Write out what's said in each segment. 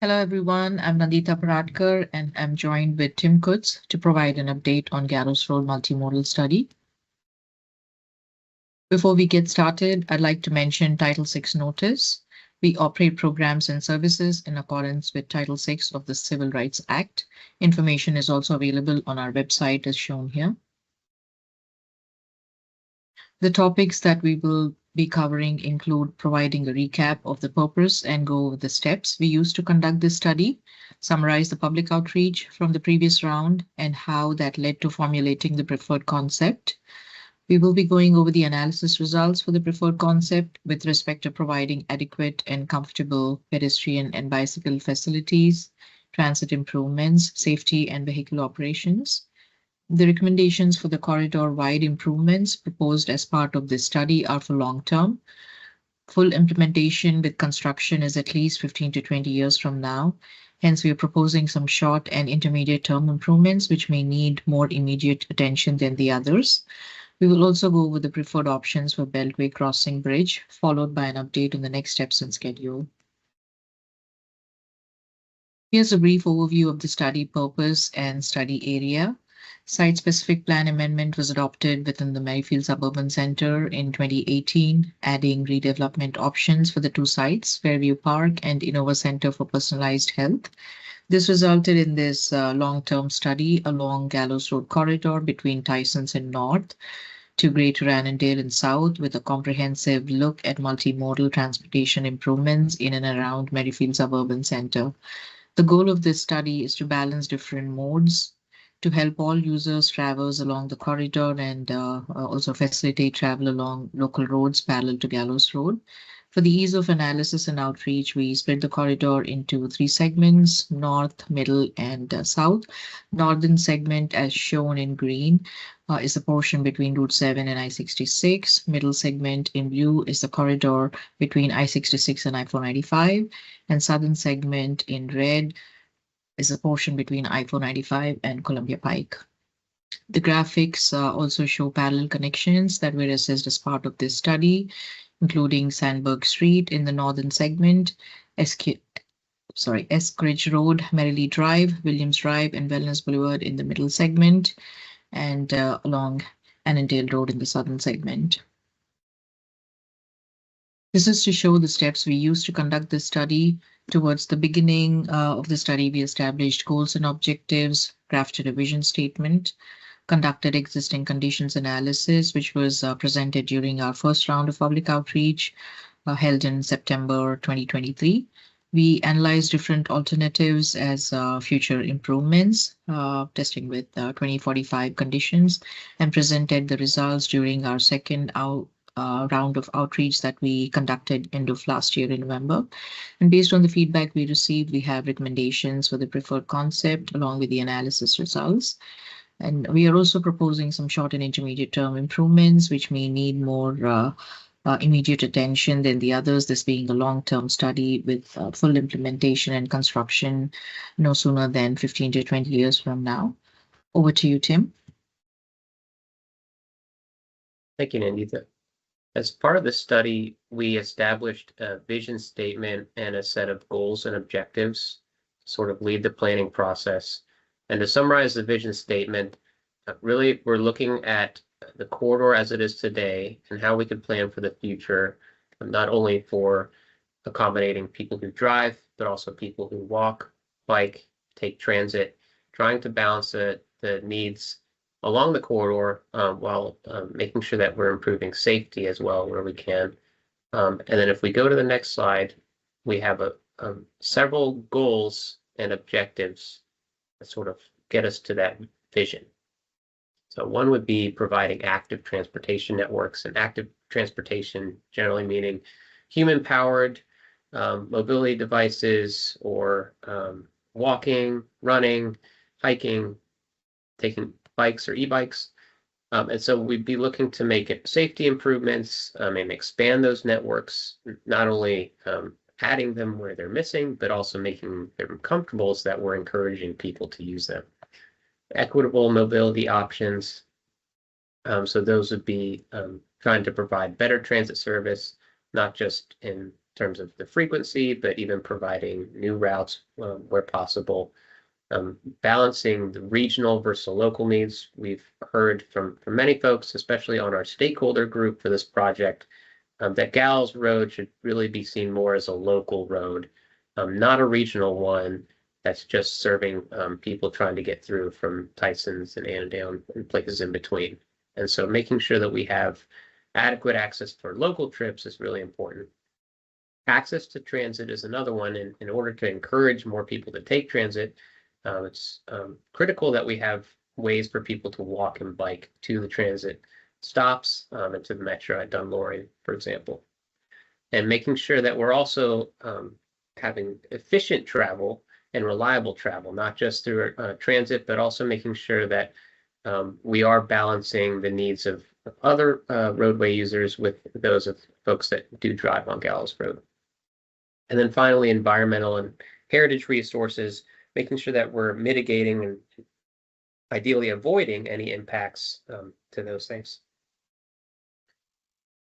Hello, everyone. I'm Nandita Paradkar, and I'm joined with Tim Kutz to provide an update on Gallows Road Multimodal Study. Before we get started, I'd like to mention Title VI notice. We operate programs and services in accordance with Title VI of the Civil Rights Act. Information is also available on our website as shown here. The topics that we will be covering include providing a recap of the purpose and go over the steps we used to conduct this study, summarize the public outreach from the previous round, and how that led to formulating the preferred concept. We will be going over the analysis results for the preferred concept with respect to providing adequate and comfortable pedestrian and bicycle facilities, transit improvements, safety, and vehicle operations. The recommendations for the corridor-wide improvements proposed as part of this study are for long-term. Full implementation with construction is at least 15 to 20 years from now. Hence, we are proposing some short and intermediate-term improvements which may need more immediate attention than the others. We will also go over the preferred options for Beltway Crossing Bridge, followed by an update on the next steps and schedule. Here's a brief overview of the study purpose and study area. Site-specific plan amendment was adopted within the Merrifield Suburban Center in 2018, adding redevelopment options for the two sites, Fairview Park and Innova Center for Personalized Health. This resulted in this long-term study along Gallows Road corridor between Tysons and North to Greater Annandale and South, with a comprehensive look at multimodal transportation improvements in and around Merrifield Suburban Center. The goal of this study is to balance different modes to help all users traverse along the corridor and also facilitate travel along local roads parallel to Gallows Road. For the ease of analysis and outreach, we split the corridor into three segments: north, middle, and south. Northern segment, as shown in green, is the portion between Route 7 and I-66. Middle segment in blue is the corridor between I-66 and I-495. And southern segment in red is a portion between I-495 and Columbia Pike. The graphics also show parallel connections that were assessed as part of this study, including Sandburg Street in the northern segment, Eskridge Road, Merrily Drive, Williams Drive, and Wellness Boulevard in the middle segment, and along Annandale Road in the southern segment. This is to show the steps we used to conduct this study. Towards the beginning of the study, we established goals and objectives, crafted a vision statement, conducted existing conditions analysis, which was presented during our first round of public outreach held in September 2023. We analyzed different alternatives as future improvements, testing with 2045 conditions, and presented the results during our second round of outreach that we conducted end of last year in November. And based on the feedback we received, we have recommendations for the preferred concept along with the analysis results. And we are also proposing some short and intermediate term improvements, which may need more immediate attention than the others, this being a long-term study with full implementation and construction no sooner than 15 to 20 years from now. Over to you, Tim. Thank you, Nandita. As part of the study, we established a vision statement and a set of goals and objectives to sort of lead the planning process. And to summarize the vision statement, really, we're looking at the corridor as it is today and how we can plan for the future, not only for accommodating people who drive, but also people who walk, bike, take transit, trying to balance the needs along the corridor while making sure that we're improving safety as well where we can. And then if we go to the next slide, we have several goals and objectives that sort of get us to that vision. So one would be providing active transportation networks, and active transportation generally meaning human-powered mobility devices or walking, running, hiking, taking bikes or e-bikes. And so we'd be looking to make it safety improvements and expand those networks, not only adding them where they're missing, but also making them comfortable so that we're encouraging people to use them. Equitable mobility options. So those would be trying to provide better transit service, not just in terms of the frequency, but even providing new routes where possible. Balancing the regional versus local needs. We've heard from many folks, especially on our stakeholder group for this project, that Gallows Road should really be seen more as a local road, not a regional one that's just serving people trying to get through from Tysons and Annandale and places in between. And so making sure that we have adequate access for local trips is really important. Access to transit is another one. In order to encourage more people to take transit, it's critical that we have ways for people to walk and bike to the transit stops and to the metro at Dunlory, for example. And making sure that we're also having efficient travel and reliable travel, not just through transit, but also making sure that we are balancing the needs of other roadway users with those of folks that do drive on Gallows Road. And then finally, environmental and heritage resources, making sure that we're mitigating and ideally avoiding any impacts to those things.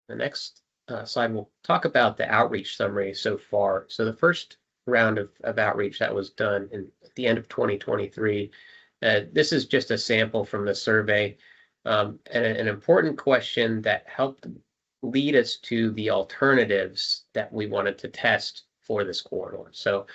The next slide will talk about the outreach summary so far. So the first round of outreach that was done at the end of 2023, this is just a sample from the survey, and an important question that helped lead us to the alternatives that we wanted to test for this corridor. So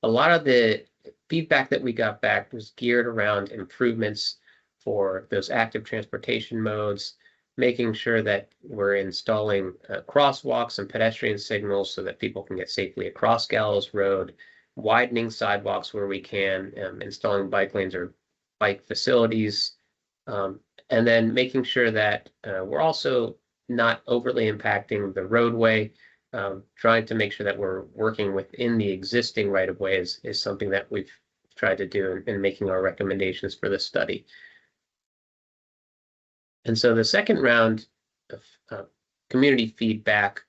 a lot of the feedback that we got back was geared around improvements for those active transportation modes, making sure that we're installing crosswalks and pedestrian signals so that people can get safely across Gallows Road, widening sidewalks where we can, installing bike lanes or bike facilities, and then making sure that we're also not overly impacting the roadway. Trying to make sure that we're working within the existing right-of-way is something that we've tried to do in making our recommendations for this study. And so the second round of community feedback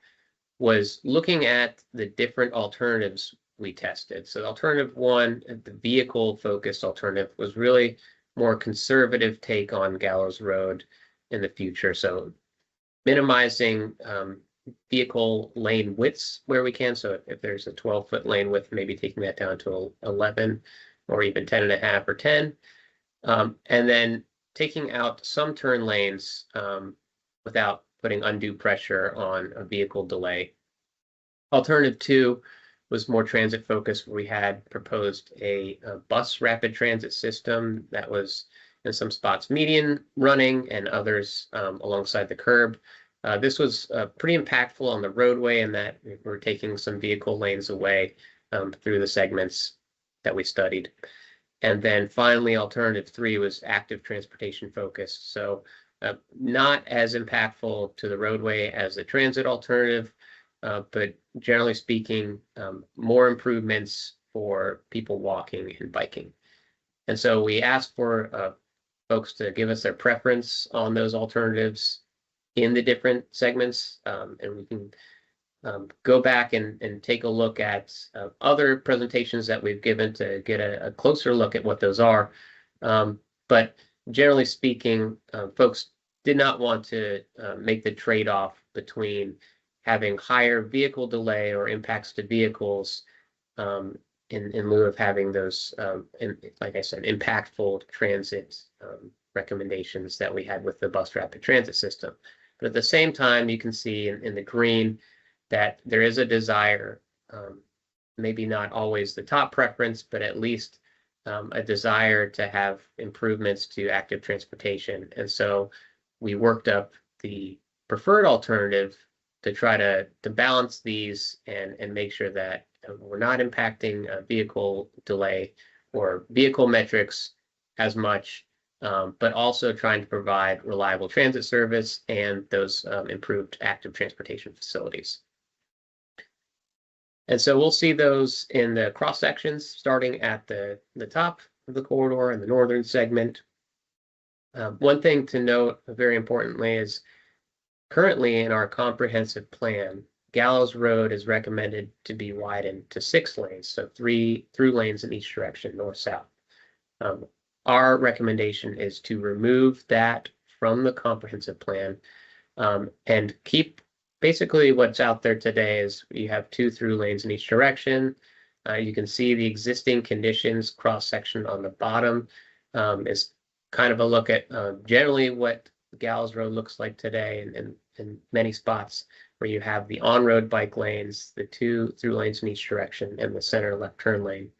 was looking at the different alternatives we tested. So alternative one, the vehicle-focused alternative, was really more conservative take on Gallows Road in the future. So minimizing vehicle lane widths where we can. So if there's a 12-foot lane width, maybe taking that down to 11 or even 10.5 or 10. And then taking out some turn lanes without putting undue pressure on a vehicle delay. Alternative two was more transit focused, where we had proposed a bus rapid transit system that was in some spots median running and others alongside the curb. This was pretty impactful on the roadway in that we're taking some vehicle lanes away through the segments that we studied. And then finally, alternative three was active transportation focused. So not as impactful to the roadway as the transit alternative, but generally speaking, more improvements for people walking and biking. And so we asked for folks to give us their preference on those alternatives in the different segments, and we can go back and take a look at other presentations that we've given to get a closer look at what those are. But generally speaking, folks did not want to make the trade-off between having higher vehicle delay or impacts to vehicles in lieu of having those, like I said, impactful transit recommendations that we had with the bus rapid transit system. But at the same time, you can see in the green that there is a desire, maybe not always the top preference, but at least a desire to have improvements to active transportation. And so we worked up the preferred alternative to try to balance these and make sure that we're not impacting vehicle delay or vehicle metrics as much, but also trying to provide reliable transit service and those improved active transportation facilities. And so we'll see those in the cross sections, starting at the top of the corridor in the northern segment. One thing to note very importantly is currently in our comprehensive plan, Gallows Road is recommended to be widened to 6 lanes, so 3 through lanes in each direction, north-south. Our recommendation is to remove that from the comprehensive plan and keep basically what's out there today is you have 2 through lanes in each direction. You can see the existing conditions cross-section on the bottom is kind of a look at generally what Gallows Road looks like today in many spots where you have the on-road bike lanes, the 2 through lanes in each direction, and the center left turn lane.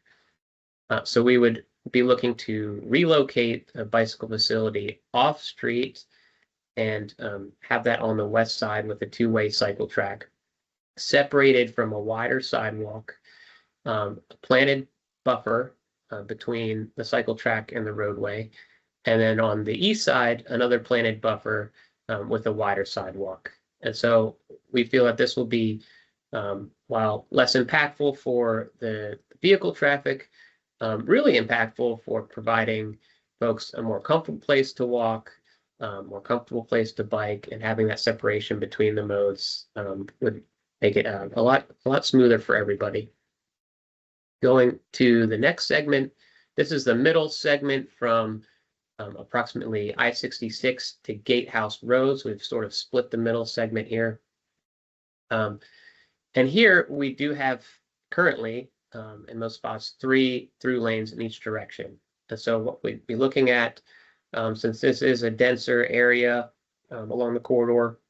So we would be looking to relocate a bicycle facility off-street and have that on the west side with a 2-way cycle track, separated from a wider sidewalk, a planted buffer between the cycle track and the roadway, and then on the east side, another planted buffer with a wider sidewalk. And so we feel that this will be, while less impactful for the vehicle traffic, really impactful for providing folks a more comfortable place to walk, more comfortable place to bike, and having that separation between the modes would make it a lot smoother for everybody. Going to the next segment, this is the middle segment from approximately I-66 to Gatehouse Road. So we've sort of split the middle segment here. And here we do have currently, in most spots, 3 through lanes in each direction. And so what we'd be looking at, since this is a denser area along the corridor,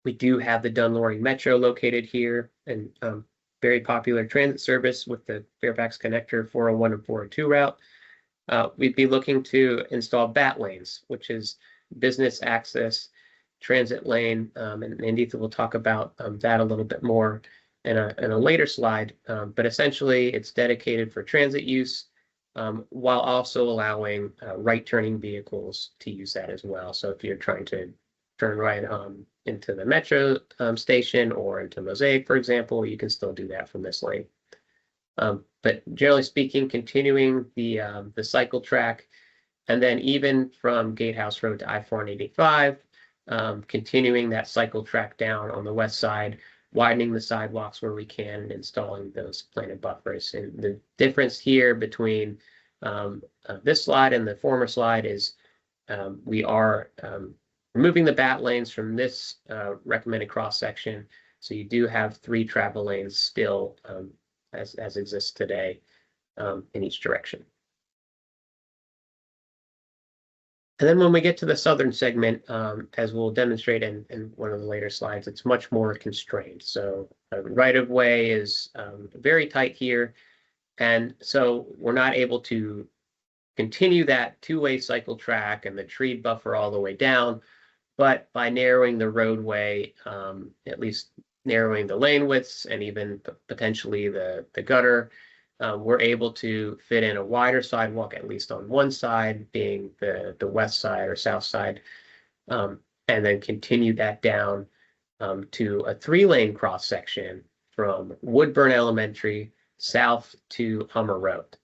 we do have the Dunlorry Metro located here, and very popular transit service with the Fairfax Connector 401 and 402 route. We'd be looking to install BAT lanes, which is business access transit lane, and Nanditha will talk about that a little bit more in a later slide. But essentially, it's dedicated for transit use, while also allowing right-turning vehicles to use that as well. So if you're trying to turn right into the Metro station or into Mosaic, for example, you can still do that from this lane. But generally speaking, continuing the cycle track, and then even from Gatehouse Road to I-485, continuing that cycle track down on the west side, widening the sidewalks where we can, and installing those planted buffers. And the difference here between this slide and the former slide is we are removing the BAT lanes from this recommended cross section. So you do have 3 travel lanes still as exists today in each direction. And then when we get to the southern segment, as we'll demonstrate in one of the later slides, it's much more constrained. So right-of-way is very tight here. And so we're not able to continue that 2-way cycle track and the tree buffer all the way down. But by narrowing the roadway, at least narrowing the lane widths and even potentially the gutter, we're able to fit in a wider sidewalk, at least on one side, being the west side or south side, and then continue that down to a 3-lane cross section from Woodburn Elementary south to Hummer Road.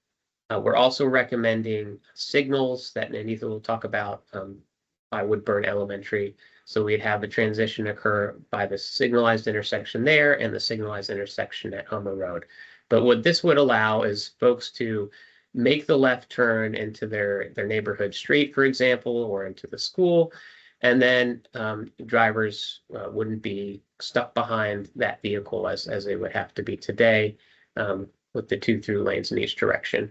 We're also recommending signals that Nanditha will talk about by Woodburn Elementary. So we'd have a transition occur by the signalized intersection there and the signalized intersection at Hummer Road. But what this would allow is folks to make the left turn into their neighborhood street, for example, or into the school. And then drivers wouldn't be stuck behind that vehicle as they would have to be today with the 2 through lanes in each direction,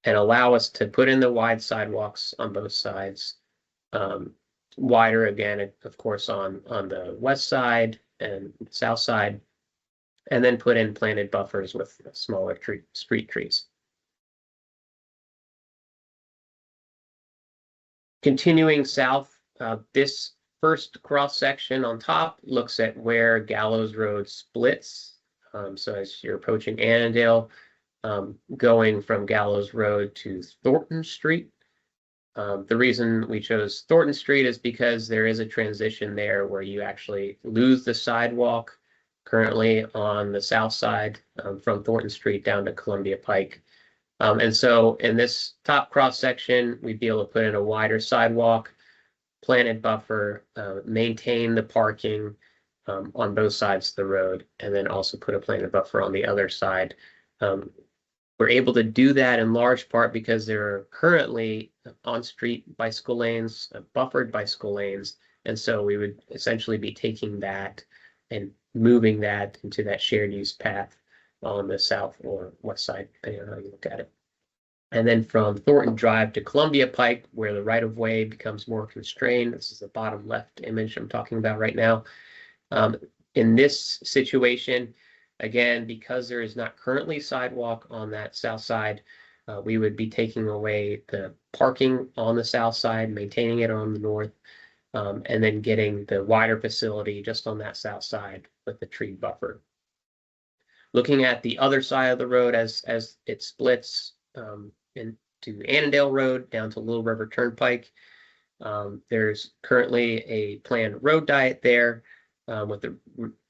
and allow us to put in the wide sidewalks on both sides. Wider again, of course, on the west side and south side, and then put in planted buffers with smaller street trees. Continuing south, this first cross section on top looks at where Gallows Road splits. So as you're approaching Annandale, going from Gallows Road to Thornton Street. The reason we chose Thornton Street is because there is a transition there where you actually lose the sidewalk currently on the south side from Thornton Street down to Columbia Pike. And so in this top cross section, we'd be able to put in a wider sidewalk, planted buffer, maintain the parking on both sides of the road, and then also put a planted buffer on the other side. We're able to do that in large part because there are currently on-street bicycle lanes, buffered bicycle lanes, and so we would essentially be taking that and moving that into that shared use path on the south or west side, depending on how you look at it. And then from Thornton Drive to Columbia Pike, where the right-of-way becomes more constrained. This is the bottom left image I'm talking about right now. In this situation, again, because there is not currently sidewalk on that south side, we would be taking away the parking on the south side, maintaining it on the north, and then getting the wider facility just on that south side with the tree buffer. Looking at the other side of the road as it splits into Annandale Road down to Little River Turnpike, there's currently a planned road diet there with the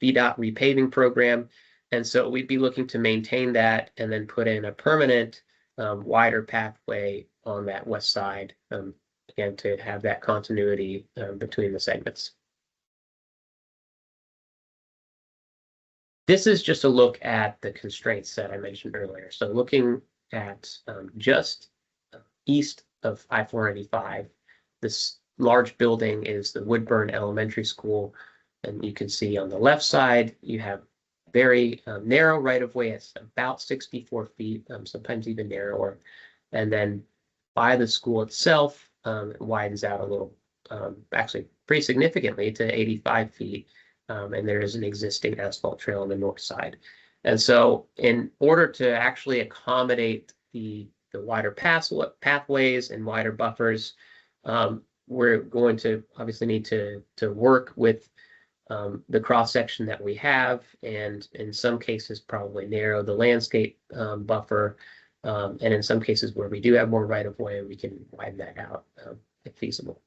VDOT repaving program. And so we'd be looking to maintain that and then put in a permanent wider pathway on that west side, again, to have that continuity between the segments. This is just a look at the constraints that I mentioned earlier. So looking at just east of I-495, this large building is the Woodburn Elementary School. And you can see on the left side, you have very narrow right-of-way. It's about 64 feet, sometimes even narrower. And then by the school itself, it widens out a little, actually pretty significantly to 85 feet. And there is an existing asphalt trail on the north side. And so in order to actually accommodate the wider pathways and wider buffers, we're going to obviously need to work with the cross section that we have, and in some cases probably narrow the landscape buffer, and in some cases where we do have more right of way, we can widen that out if feasible.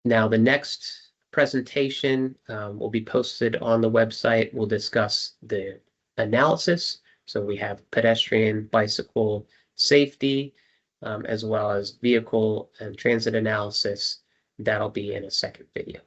Now the next presentation will be posted on the website. We'll discuss the analysis. So we have pedestrian, bicycle safety, as well as vehicle and transit analysis. That'll be in a second video.